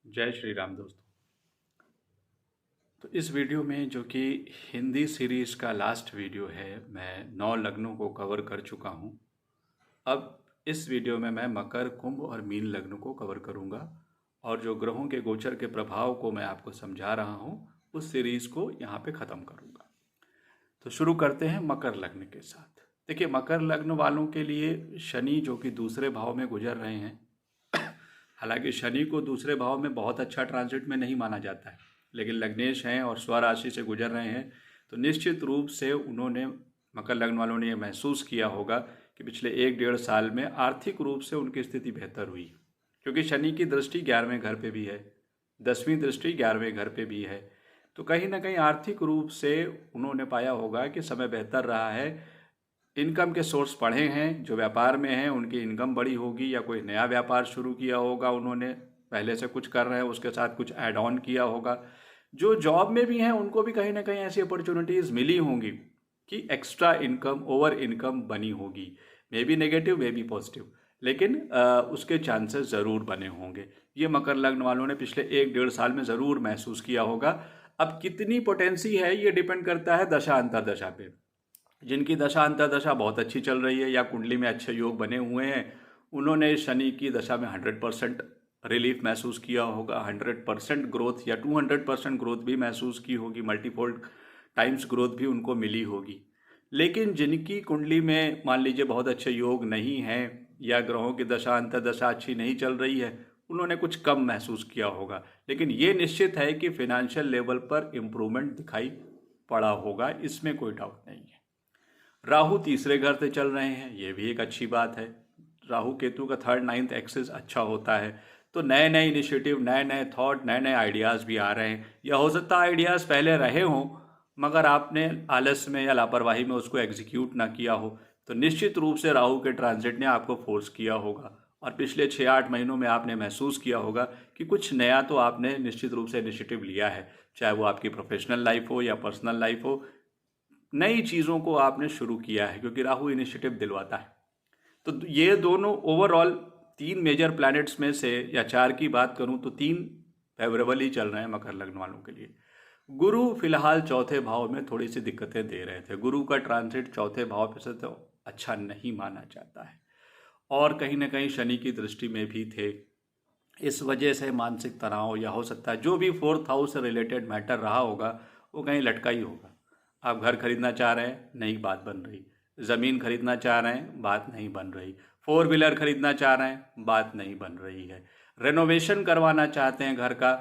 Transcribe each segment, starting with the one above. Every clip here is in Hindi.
जय श्री राम दोस्तों। तो इस वीडियो में जो कि हिंदी सीरीज़ का लास्ट वीडियो है, मैं 9 लग्नों को कवर कर चुका हूँ। अब इस वीडियो में मैं मकर, कुंभ और मीन लग्न को कवर करूँगा और जो ग्रहों के गोचर के प्रभाव को मैं आपको समझा रहा हूँ, उस सीरीज़ को यहाँ पे ख़त्म करूँगा। तो शुरू करते हैं मकर लग्न के साथ। देखिए, मकर लग्न वालों के लिए शनि जो कि दूसरे भाव में गुजर रहे हैं, हालांकि शनि को दूसरे भाव में बहुत अच्छा ट्रांजिट में नहीं माना जाता है, लेकिन लग्नेश हैं और स्वराशि से गुजर रहे हैं, तो निश्चित रूप से उन्होंने, मकर लग्न वालों ने ये महसूस किया होगा कि पिछले 1-1.5 साल में आर्थिक रूप से उनकी स्थिति बेहतर हुई, क्योंकि शनि की दृष्टि 11वें घर पे भी है, 10वीं दृष्टि 11वें घर पे भी है। तो कहीं ना कहीं आर्थिक रूप से उन्होंने पाया होगा कि समय बेहतर रहा है। इनकम के सोर्स बढ़े हैं, जो व्यापार में हैं उनकी इनकम बड़ी होगी, या कोई नया व्यापार शुरू किया होगा उन्होंने, पहले से कुछ कर रहे हैं उसके साथ कुछ ऐड ऑन किया होगा। जो जॉब में भी हैं उनको भी कहीं ना कहीं ऐसी अपॉर्चुनिटीज़ मिली होंगी कि एक्स्ट्रा इनकम, ओवर इनकम बनी होगी, may be negative may be positive, लेकिन उसके चांसेस ज़रूर बने होंगे। ये मकर लग्न वालों ने पिछले 1-1.5 साल में ज़रूर महसूस किया होगा। अब कितनी पोटेंसी है ये डिपेंड करता है दशा अंतरदशा पे। जिनकी दशा अंतरदशा बहुत अच्छी चल रही है या कुंडली में अच्छे योग बने हुए हैं, उन्होंने शनि की दशा में 100% रिलीफ महसूस किया होगा, 100% ग्रोथ या 200% ग्रोथ भी महसूस की होगी, मल्टीफोल्ड टाइम्स ग्रोथ भी उनको मिली होगी। लेकिन जिनकी कुंडली में मान लीजिए बहुत अच्छे योग नहीं हैं या ग्रहों की दशा अंतरदशा अच्छी नहीं चल रही है, उन्होंने कुछ कम महसूस किया होगा। लेकिन ये निश्चित है कि फिनेंशियल लेवल पर इम्प्रूवमेंट दिखाई पड़ा होगा, इसमें कोई डाउट नहीं है। राहु तीसरे घर से चल रहे हैं, ये भी एक अच्छी बात है। राहु केतु का 3rd-9th एक्सिस अच्छा होता है, तो नए नए इनिशिएटिव, नए नए थॉट, नए नए आइडियाज़ भी आ रहे हैं। या हो सकता है आइडियाज़ पहले रहे हों मगर आपने आलस में या लापरवाही में उसको एग्जीक्यूट ना किया हो, तो निश्चित रूप से राहु के ट्रांजिट ने आपको फोर्स किया होगा और पिछले 6-8 महीनों में आपने महसूस किया होगा कि कुछ नया तो आपने निश्चित रूप से इनिशिएटिव लिया है, चाहे वो आपकी प्रोफेशनल लाइफ हो या पर्सनल लाइफ हो। नई चीज़ों को आपने शुरू किया है क्योंकि राहु इनिशिएटिव दिलवाता है। तो ये दोनों ओवरऑल 3 मेजर प्लैनेट्स में से, या 4 की बात करूं तो 3 फेवरेबल ही चल रहे हैं मकर लग्न वालों के लिए। गुरु फिलहाल चौथे भाव में थोड़ी सी दिक्कतें दे रहे थे। गुरु का ट्रांजिट चौथे भाव पे से तो अच्छा नहीं माना जाता है, और कहीं ना कहीं शनि की दृष्टि में भी थे। इस वजह से मानसिक तनाव, या हो सकता है जो भी 4th हाउस से रिलेटेड मैटर रहा होगा वो कहीं लटका ही होगा। आप घर खरीदना चाह रहे हैं, नहीं बात बन रही। ज़मीन खरीदना चाह रहे हैं, बात नहीं बन रही। 4 व्हीलर खरीदना चाह रहे हैं, बात नहीं बन रही है। रेनोवेशन करवाना चाहते हैं घर का,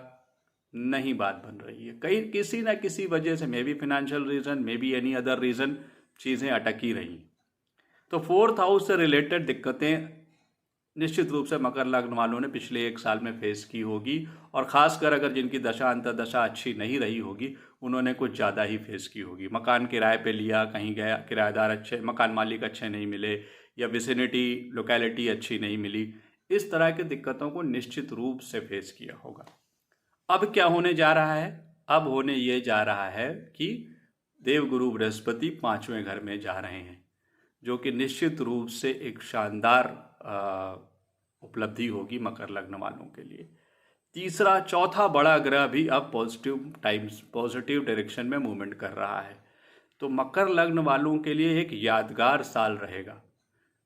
नहीं बात बन रही है। कहीं किसी ना किसी वजह से, may be financial reason, may be any other reason, चीज़ें अटक ही रही। तो 4th हाउस से रिलेटेड दिक्कतें निश्चित रूप से मकर लग्न वालों ने पिछले 1 साल में फेस की होगी, और ख़ासकर अगर जिनकी दशा अंतर्दशा अच्छी नहीं रही होगी, उन्होंने कुछ ज़्यादा ही फेस की होगी। मकान किराए पे लिया, कहीं गया, किराएदार अच्छे, मकान मालिक अच्छे नहीं मिले, या विसिनिटी लोकेलिटी अच्छी नहीं मिली, इस तरह की दिक्कतों को निश्चित रूप से फेस किया होगा। अब क्या होने जा रहा है? अब होने ये जा रहा है कि देवगुरु बृहस्पति 5वें घर में जा रहे हैं, जो कि निश्चित रूप से एक शानदार उपलब्धि होगी मकर लग्न वालों के लिए। तीसरा, चौथा बड़ा ग्रह भी अब पॉजिटिव डायरेक्शन में मूवमेंट कर रहा है, तो मकर लग्न वालों के लिए एक यादगार साल रहेगा।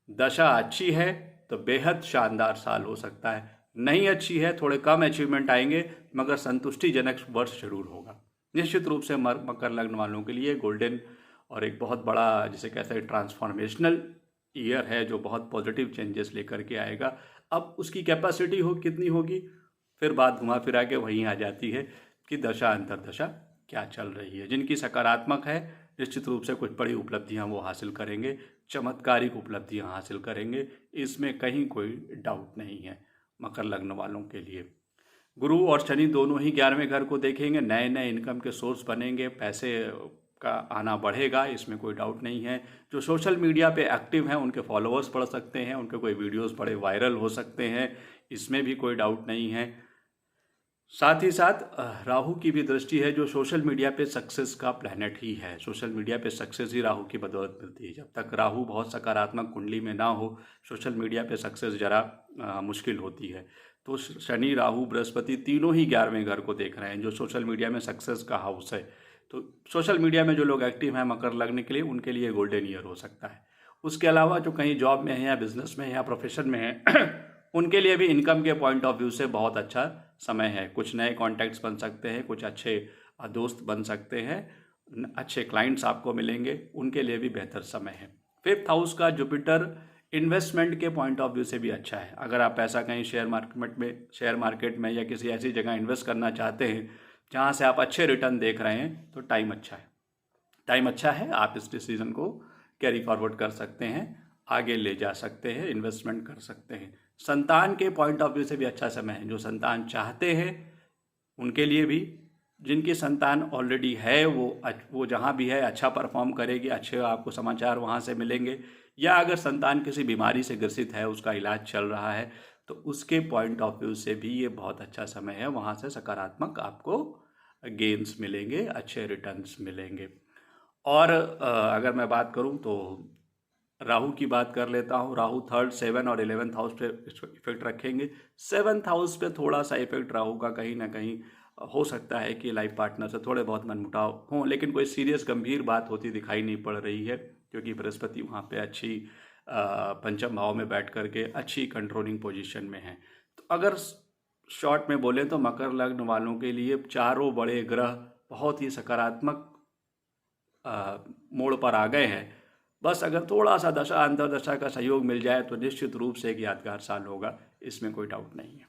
दशा अच्छी है तो बेहद शानदार साल हो सकता है, नहीं अच्छी है थोड़े कम अचीवमेंट आएंगे, मगर संतुष्टिजनक वर्ष जरूर होगा। निश्चित रूप से मकर लग्न वालों के लिए गोल्डन और एक बहुत बड़ा, जिसे कहते हैं ट्रांसफॉर्मेशनल ईयर है, जो बहुत पॉजिटिव चेंजेस लेकर के आएगा। अब उसकी कैपेसिटी कितनी होगी, फिर बात घुमा फिरा के वहीं आ जाती है कि दशा अंतरदशा क्या चल रही है। जिनकी सकारात्मक है, निश्चित रूप से कुछ बड़ी उपलब्धियां वो हासिल करेंगे, चमत्कारिक उपलब्धियां हासिल करेंगे, इसमें कहीं कोई डाउट नहीं है मकर लग्न वालों के लिए। गुरु और शनि दोनों ही 11वें घर को देखेंगे, नए नए इनकम के सोर्स बनेंगे, पैसे का आना बढ़ेगा, इसमें कोई डाउट नहीं है। जो सोशल मीडिया पे एक्टिव हैं उनके फॉलोअर्स बढ़ सकते हैं, उनके कोई वीडियोस बड़े वायरल हो सकते हैं, इसमें भी कोई डाउट नहीं है। साथ ही साथ राहु की भी दृष्टि है, जो सोशल मीडिया पे सक्सेस का प्लैनेट ही है। सोशल मीडिया पे सक्सेस ही राहु की बदौलत मिलती है। जब तक राहु बहुत सकारात्मक कुंडली में ना हो, सोशल मीडिया पे सक्सेस जरा मुश्किल होती है। तो शनि, राहु, बृहस्पति तीनों ही 11वें घर को देख रहे हैं, जो सोशल मीडिया में सक्सेस का हाउस है। तो सोशल मीडिया में जो लोग एक्टिव हैं मकर लग्न के लिए, उनके लिए गोल्डन ईयर हो सकता है। उसके अलावा जो कहीं जॉब में है या बिजनेस में है या प्रोफेशन में है उनके लिए भी इनकम के पॉइंट ऑफ व्यू से बहुत अच्छा समय है। कुछ नए कॉन्टैक्ट्स बन सकते हैं, कुछ अच्छे दोस्त बन सकते हैं, अच्छे क्लाइंट्स आपको मिलेंगे, उनके लिए भी बेहतर समय है। 5th हाउस का जुपिटर इन्वेस्टमेंट के पॉइंट ऑफ व्यू से भी अच्छा है। अगर आप पैसा कहीं शेयर मार्केट में या किसी ऐसी जगह इन्वेस्ट करना चाहते हैं जहां से आप अच्छे रिटर्न देख रहे हैं, तो टाइम अच्छा है। आप इस डिसीजन को कैरी फॉरवर्ड कर सकते हैं, आगे ले जा सकते हैं, इन्वेस्टमेंट कर सकते हैं। संतान के पॉइंट ऑफ व्यू से भी अच्छा समय है। जो संतान चाहते हैं उनके लिए भी, जिनकी संतान ऑलरेडी है वो जहाँ भी है अच्छा परफॉर्म करेगी, अच्छे आपको समाचार वहाँ से मिलेंगे। या अगर संतान किसी बीमारी से ग्रसित है, उसका इलाज चल रहा है, तो उसके पॉइंट ऑफ व्यू से भी ये बहुत अच्छा समय है। वहाँ से सकारात्मक आपको गेन्स मिलेंगे, अच्छे रिटर्न्स मिलेंगे। और अगर मैं बात करूँ तो राहु की बात कर लेता हूँ। राहु 3rd, 7 और 11th हाउस पे इफेक्ट रखेंगे। 7th हाउस पे थोड़ा सा इफेक्ट राहु का कहीं ना कहीं हो सकता है कि लाइफ पार्टनर से थोड़े बहुत मनमुटाव हों, लेकिन कोई सीरियस गंभीर बात होती दिखाई नहीं पड़ रही है, क्योंकि बृहस्पति वहाँ पे अच्छी पंचम भाव में बैठ करके अच्छी कंट्रोलिंग पोजीशन में है। तो अगर शॉर्ट में बोलें तो मकर लग्न वालों के लिए चारों बड़े ग्रह बहुत ही सकारात्मक मोड़ पर आ गए हैं। बस अगर थोड़ा सा दशा अंतर्दशा का सहयोग मिल जाए तो निश्चित रूप से एक यादगार साल होगा, इसमें कोई डाउट नहीं है।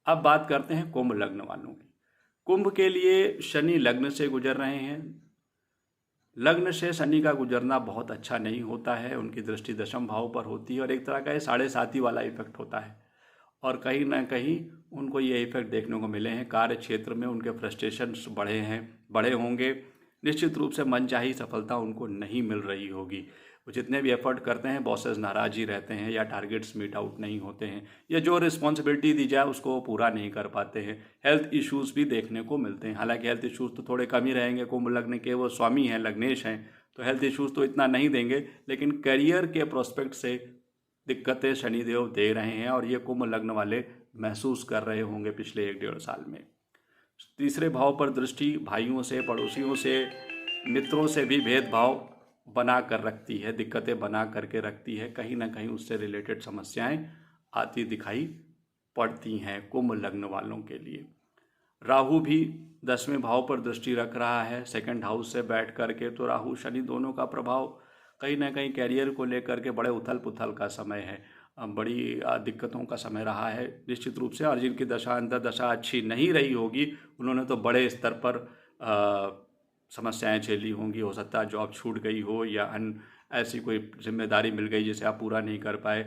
अब बात करते हैं कुंभ लग्न वालों की। कुंभ के लिए शनि लग्न से गुजर रहे हैं। लग्न से शनि का गुजरना बहुत अच्छा नहीं होता है, उनकी दृष्टि दशम भाव पर होती है और एक तरह का ये 7.5 वाला इफेक्ट होता है। और कहीं ना कहीं उनको ये इफेक्ट देखने को मिले हैं। कार्य क्षेत्र में उनके फ्रस्ट्रेशंस बड़े होंगे। निश्चित रूप से मनचाही सफलता उनको नहीं मिल रही होगी। वो जितने भी एफर्ट करते हैं बॉसेस नाराज ही रहते हैं, या टारगेट्स मीट आउट नहीं होते हैं, या जो रिस्पॉन्सिबिलिटी दी जाए उसको वो पूरा नहीं कर पाते हैं। हेल्थ इश्यूज़ भी देखने को मिलते हैं। हालांकि हेल्थ इश्यूज़ तो थोड़े कम ही रहेंगे, कुंभ लग्न के वो स्वामी हैं, लग्नेश हैं, तो हेल्थ इश्यूज़ तो इतना नहीं देंगे, लेकिन करियर के प्रोस्पेक्ट से दिक्कतें शनिदेव दे रहे हैं और ये कुंभ लग्न वाले महसूस कर रहे होंगे पिछले 1-1.5 साल में। तीसरे भाव पर दृष्टि भाइयों से, पड़ोसियों से, मित्रों से भी भेदभाव बना कर रखती है, दिक्कतें बना करके रखती है। कहीं ना कहीं उससे रिलेटेड समस्याएं आती दिखाई पड़ती हैं कुंभ लग्न वालों के लिए। राहु भी 10वें भाव पर दृष्टि रख रहा है 2nd हाउस से बैठ करके। तो राहु शनि दोनों का प्रभाव कहीं ना कहीं कैरियर को लेकर के बड़े उथल पुथल का समय है, बड़ी दिक्कतों का समय रहा है निश्चित रूप से। और जिनकी दशा अंतर्दशा अच्छी नहीं रही होगी उन्होंने तो बड़े स्तर पर समस्याएं झेली होंगी। हो सकता है जॉब छूट गई हो या ऐसी कोई जिम्मेदारी मिल गई जिसे आप पूरा नहीं कर पाए।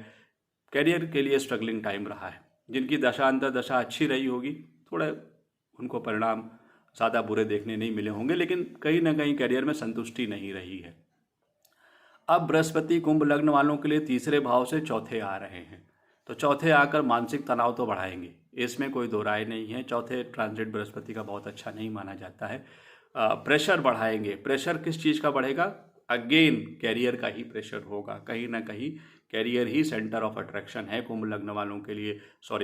कैरियर के लिए स्ट्रगलिंग टाइम रहा है। जिनकी दशा अंतर्दशा अच्छी रही होगी थोड़े उनको परिणाम ज़्यादा बुरे देखने नहीं मिले होंगे, लेकिन कहीं ना कहीं कैरियर में संतुष्टि नहीं रही है। अब बृहस्पति कुंभ लग्न वालों के लिए तीसरे भाव से चौथे आ रहे हैं, तो चौथे आकर मानसिक तनाव तो बढ़ाएंगे, इसमें कोई दो राय नहीं है। चौथे ट्रांजिट बृहस्पति का बहुत अच्छा नहीं माना जाता है। प्रेशर बढ़ाएंगे। प्रेशर किस चीज़ का बढ़ेगा? अगेन कैरियर का ही प्रेशर होगा। कहीं ना कहीं कैरियर ही सेंटर ऑफ अट्रैक्शन है कुंभ लग्न वालों के लिए,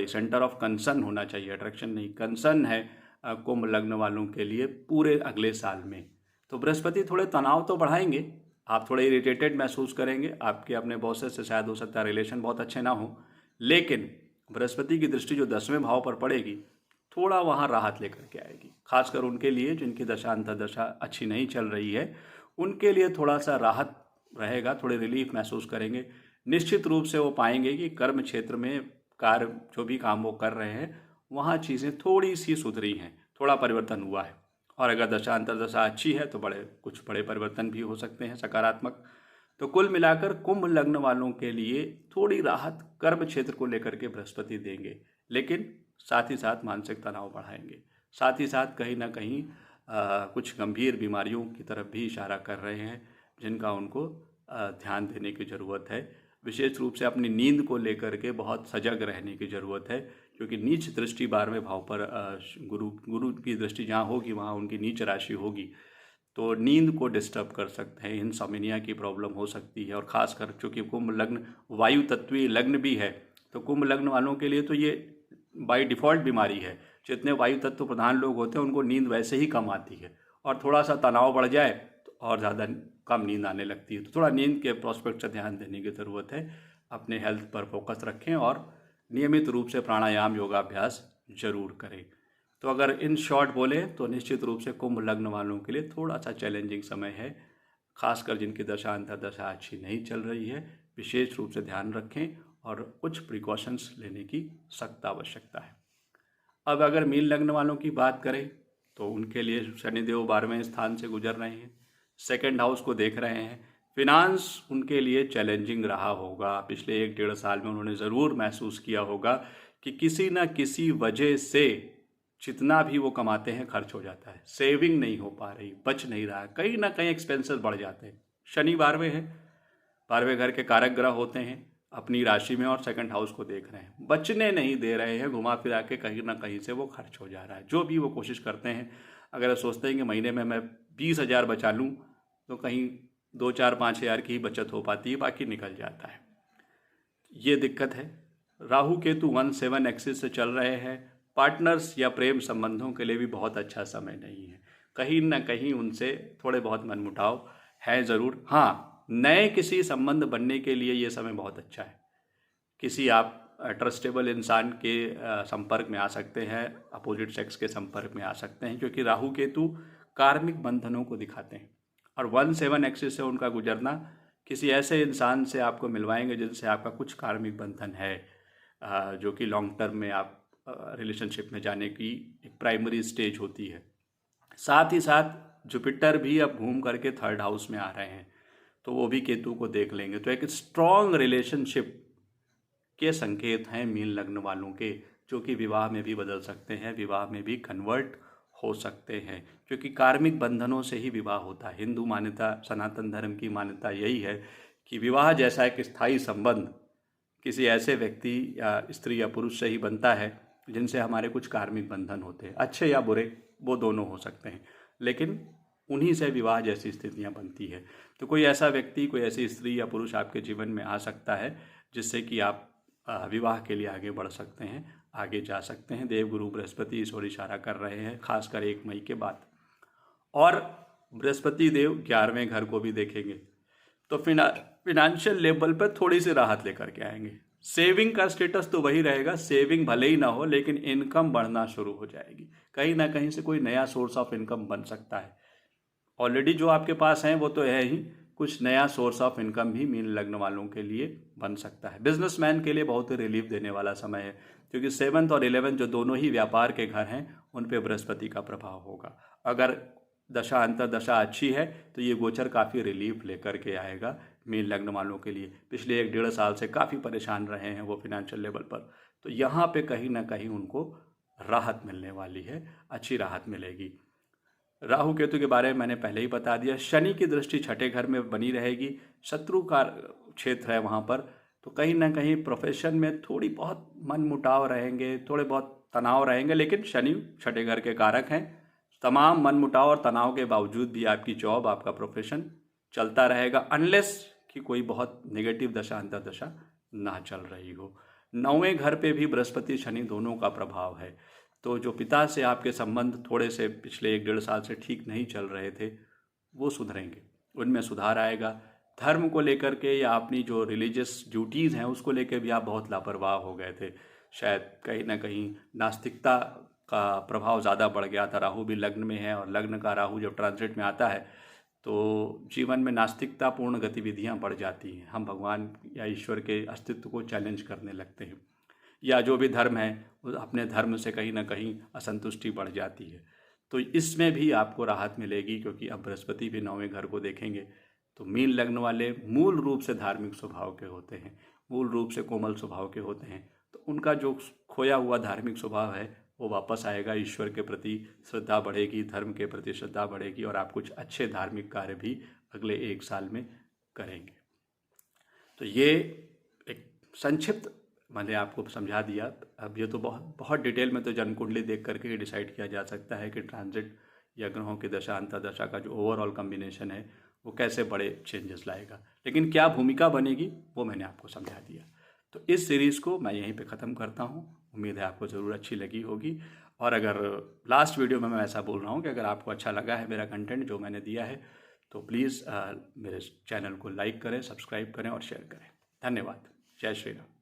सेंटर ऑफ कंसर्न होना चाहिए, अट्रैक्शन नहीं, कंसर्न है कुंभ लग्न वालों के लिए पूरे अगले साल में। तो बृहस्पति थोड़े तनाव तो बढ़ाएंगे, आप थोड़े इरिटेटेड महसूस करेंगे, आपके अपने बॉसेस से शायद हो सकता है रिलेशन बहुत अच्छे ना हो, लेकिन बृहस्पति की दृष्टि जो 10वें भाव पर पड़ेगी थोड़ा वहाँ राहत लेकर के आएगी। खासकर उनके लिए जिनकी दशा अंतर्दशा अच्छी नहीं चल रही है, उनके लिए थोड़ा सा राहत रहेगा, थोड़े रिलीफ महसूस करेंगे। निश्चित रूप से वो पाएंगे कि कर्म क्षेत्र में कार्य जो भी काम वो कर रहे हैं वहाँ चीज़ें थोड़ी सी सुधरी हैं, थोड़ा परिवर्तन हुआ है। और अगर दशा अंतर्दशा अच्छी है तो कुछ बड़े परिवर्तन भी हो सकते हैं सकारात्मक। तो कुल मिलाकर कुंभ लग्न वालों के लिए थोड़ी राहत कर्म क्षेत्र को लेकर के बृहस्पति देंगे, लेकिन साथ ही साथ मानसिक तनाव बढ़ाएंगे। साथ ही साथ कहीं ना कहीं कुछ गंभीर बीमारियों की तरफ भी इशारा कर रहे हैं, जिनका उनको ध्यान देने की ज़रूरत है। विशेष रूप से अपनी नींद को लेकर के बहुत सजग रहने की ज़रूरत है, क्योंकि नीच दृष्टि 12वें भाव पर गुरु की दृष्टि जहाँ होगी वहाँ उनकी नीच राशि होगी, तो नींद को डिस्टर्ब कर सकते हैं, इंसोम्निया की प्रॉब्लम हो सकती है। और ख़ासकर चूँकि कुंभ लग्न वायु तत्वीय लग्न भी है, तो कुंभ लग्न वालों के लिए तो ये बाय डिफ़ॉल्ट बीमारी है। जितने वायु तत्व प्रधान लोग होते हैं उनको नींद वैसे ही कम आती है, और थोड़ा सा तनाव बढ़ जाए तो और ज़्यादा कम नींद आने लगती है। तो थोड़ा नींद के प्रोस्पेक्ट से ध्यान देने की ज़रूरत है। अपने हेल्थ पर फोकस रखें और नियमित रूप से प्राणायाम योगाभ्यास जरूर करें। तो अगर इन शॉर्ट बोले तो निश्चित रूप से कुंभ लग्न वालों के लिए थोड़ा सा चैलेंजिंग समय है, खासकर जिनकी दशा अंतर्दशा अच्छी नहीं चल रही है। विशेष रूप से ध्यान रखें और कुछ प्रिकॉशंस लेने की सख्त आवश्यकता है। अब अगर मीन लग्न वालों की बात करें तो उनके लिए शनिदेव 12वें स्थान से गुजर रहे हैं, सेकंड हाउस को देख रहे हैं। फिनांस उनके लिए चैलेंजिंग रहा होगा। पिछले 1-1.5 साल में उन्होंने ज़रूर महसूस किया होगा कि किसी न किसी वजह से जितना भी वो कमाते हैं खर्च हो जाता है, सेविंग नहीं हो पा रही, बच नहीं रहा है, कहीं ना कहीं एक्सपेंसेस बढ़ जाते हैं। शनि 12वें है, 12वें घर के कारक ग्रह होते हैं, अपनी राशि में और सेकंड हाउस को देख रहे हैं, बचने नहीं दे रहे हैं, घुमा फिरा के कहीं ना कहीं से वो खर्च हो जा रहा है। जो भी वो कोशिश करते हैं, अगर सोचते हैं कि महीने में मैं 20,000 बचा लूँ तो कहीं 2-4-5 हज़ार की ही बचत हो पाती है, बाकी निकल जाता है। ये दिक्कत है। राहु केतु 1-7 एक्सिस से चल रहे हैं। पार्टनर्स या प्रेम संबंधों के लिए भी बहुत अच्छा समय नहीं है। कहीं ना कहीं उनसे थोड़े बहुत मनमुटाव है ज़रूर। हाँ, नए किसी संबंध बनने के लिए ये समय बहुत अच्छा है। किसी आप ट्रस्टेबल इंसान के संपर्क में आ सकते हैं, अपोजिट सेक्स के संपर्क में आ सकते हैं, क्योंकि राहु केतु कार्मिक बंधनों को दिखाते हैं। और 1-7 एक्सिस से उनका गुजरना किसी ऐसे इंसान से आपको मिलवाएंगे जिनसे आपका कुछ कार्मिक बंधन है, जो कि लॉन्ग टर्म में आप रिलेशनशिप में जाने की एक प्राइमरी स्टेज होती है। साथ ही साथ जुपिटर भी अब घूम करके 3rd हाउस में आ रहे हैं, तो वो भी केतु को देख लेंगे। तो एक स्ट्रॉन्ग रिलेशनशिप के संकेत हैं मीन लग्न वालों के, जो कि विवाह में भी बदल सकते हैं, विवाह में भी कन्वर्ट हो सकते हैं, क्योंकि कार्मिक बंधनों से ही विवाह होता है। हिंदू मान्यता, सनातन धर्म की मान्यता यही है कि विवाह जैसा एक स्थायी संबंध किसी ऐसे व्यक्ति या स्त्री या पुरुष से ही बनता है जिनसे हमारे कुछ कार्मिक बंधन होते हैं, अच्छे या बुरे, वो दोनों हो सकते हैं, लेकिन उन्हीं से विवाह जैसी स्थितियां बनती है। तो कोई ऐसा व्यक्ति, कोई ऐसी स्त्री या पुरुष आपके जीवन में आ सकता है जिससे कि आप विवाह के लिए आगे बढ़ सकते हैं, आगे जा सकते हैं। देवगुरु बृहस्पति इस ओर इशारा कर रहे हैं, खासकर 1 मई के बाद। और बृहस्पति देव 11वें घर को भी देखेंगे, तो फिनेंशियल लेवल पर थोड़ी सी राहत लेकर के आएंगे। सेविंग का स्टेटस तो वही रहेगा, सेविंग भले ही ना हो, लेकिन इनकम बढ़ना शुरू हो जाएगी। कहीं ना कहीं से कोई नया सोर्स ऑफ इनकम बन सकता है। ऑलरेडी जो आपके पास हैं वो तो है ही, कुछ नया सोर्स ऑफ इनकम भी मीन लग्न वालों के लिए बन सकता है। बिजनेसमैन के लिए बहुत ही रिलीफ देने वाला समय है, क्योंकि 7th और 11th जो दोनों ही व्यापार के घर हैं उन पे बृहस्पति का प्रभाव होगा। अगर दशा अंतर्दशा अच्छी है तो ये गोचर काफ़ी रिलीफ लेकर के आएगा मीन लग्न वालों के लिए। पिछले 1-1.5 साल से काफ़ी परेशान रहे हैं वो फिनेंशियल लेवल पर, तो यहाँ पे कहीं ना कहीं उनको राहत मिलने वाली है, अच्छी राहत मिलेगी। राहु केतु के बारे में मैंने पहले ही बता दिया। शनि की दृष्टि 6ठे घर में बनी रहेगी, शत्रु का क्षेत्र है वहाँ पर, तो कहीं ना कहीं प्रोफेशन में थोड़ी बहुत मनमुटाव रहेंगे, थोड़े बहुत तनाव रहेंगे, लेकिन शनि 6ठे घर के कारक हैं। तमाम मनमुटाव और तनाव के बावजूद भी आपकी जॉब, आपका प्रोफेशन चलता रहेगा, अनलेस कि कोई बहुत नेगेटिव दशा अंतर्दशा ना चल रही हो। 9वें घर पे भी बृहस्पति शनि दोनों का प्रभाव है, तो जो पिता से आपके संबंध थोड़े से पिछले 1-1.5 साल से ठीक नहीं चल रहे थे वो सुधरेंगे, उनमें सुधार आएगा। धर्म को लेकर के या अपनी जो रिलीजियस ड्यूटीज़ हैं उसको लेकर भी आप बहुत लापरवाह हो गए थे, शायद कहीं ना कहीं नास्तिकता का प्रभाव ज़्यादा बढ़ गया था। राहु भी लग्न में है, और लग्न का राहु जब ट्रांजिट में आता है तो जीवन में नास्तिकतापूर्ण गतिविधियां बढ़ जाती हैं। हम भगवान या ईश्वर के अस्तित्व को चैलेंज करने लगते हैं, या जो भी धर्म है अपने धर्म से कहीं ना कहीं असंतुष्टि बढ़ जाती है। तो इसमें भी आपको राहत मिलेगी, क्योंकि अब बृहस्पति भी 9वें घर को देखेंगे। तो मीन लग्न वाले मूल रूप से धार्मिक स्वभाव के होते हैं, मूल रूप से कोमल स्वभाव के होते हैं, तो उनका जो खोया हुआ धार्मिक स्वभाव है वो वापस आएगा। ईश्वर के प्रति श्रद्धा बढ़ेगी, धर्म के प्रति श्रद्धा बढ़ेगी, और आप कुछ अच्छे धार्मिक कार्य भी अगले 1 साल में करेंगे। तो ये एक संक्षिप्त मैंने आपको समझा दिया। अब ये तो बहुत डिटेल में तो जन्म कुंडली देख करके ही डिसाइड किया जा सकता है कि ट्रांजिट या ग्रहों की दशा अंतर्दशा का जो ओवरऑल कम्बिनेशन है वो कैसे बड़े चेंजेस लाएगा, लेकिन क्या भूमिका बनेगी वो मैंने आपको समझा दिया। तो इस सीरीज़ को मैं यहीं पे ख़त्म करता हूँ। उम्मीद है आपको ज़रूर अच्छी लगी होगी। और अगर लास्ट वीडियो में मैं ऐसा बोल रहा हूँ कि अगर आपको अच्छा लगा है मेरा कंटेंट जो मैंने दिया है, तो प्लीज़ मेरे चैनल को लाइक करें, सब्सक्राइब करें और शेयर करें। धन्यवाद। जय श्री राम।